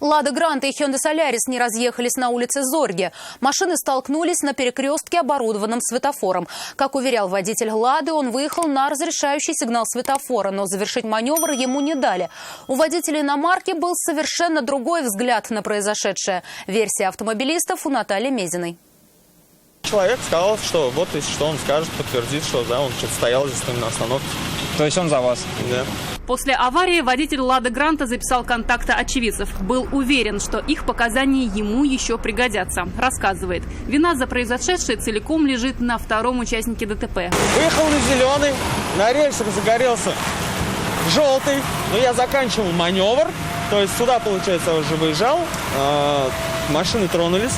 Лада Гранта и Hyundai Солярис не разъехались на улице Зорге. Машины столкнулись на перекрестке, оборудованном светофором. Как уверял водитель Лады, он выехал на разрешающий сигнал светофора, но завершить маневр ему не дали. У водителя иномарки был совершенно другой взгляд на произошедшее. Версия автомобилистов у Натальи Мезиной. Человек сказал, что вот если что, он скажет, подтвердит, что да, он что-то стоял здесь на остановке. То есть он за вас? Да. После аварии водитель Лады Гранта записал контакты очевидцев. Был уверен, что их показания ему еще пригодятся. Рассказывает, вина за произошедшее целиком лежит на втором участнике ДТП. Выехал на зеленый, на рельсах загорелся желтый, но я заканчивал маневр. То есть сюда, получается, я уже выезжал, машины тронулись.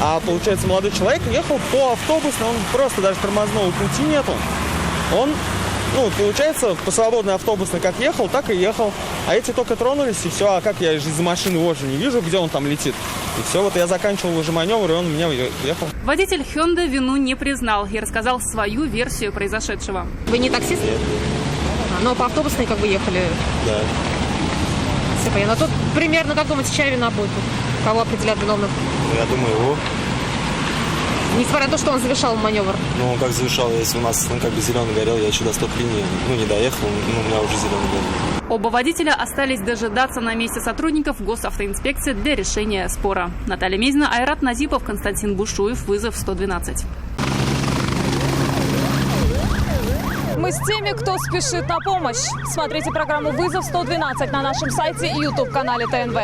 А, получается, молодой человек ехал по автобусному, он просто даже тормозного пути нету. Он, получается, по свободной автобусной как ехал, так и ехал. А эти только тронулись, и все. А как я из-за машины его же не вижу, где он там летит. И все, вот я заканчивал уже маневр, и он меня ехал. Водитель Hyundai вину не признал и рассказал свою версию произошедшего. Вы не таксист? Нет. Но по автобусной как бы ехали? Да. Все понятно. Тут примерно, как думаете, чья вина будет? Кого определят виновным? Я думаю, его. Несмотря на то, что он завершал маневр. Ну, как завершал, если у нас зеленый горел, я еще до стоп-линии, не доехал, у меня уже зеленый горел. Оба водителя остались дожидаться на месте сотрудников госавтоинспекции для решения спора. Наталья Мезина, Айрат Назипов, Константин Бушуев. Вызов 112. Мы с теми, кто спешит на помощь. Смотрите программу «Вызов 112» на нашем сайте и YouTube-канале ТНВ.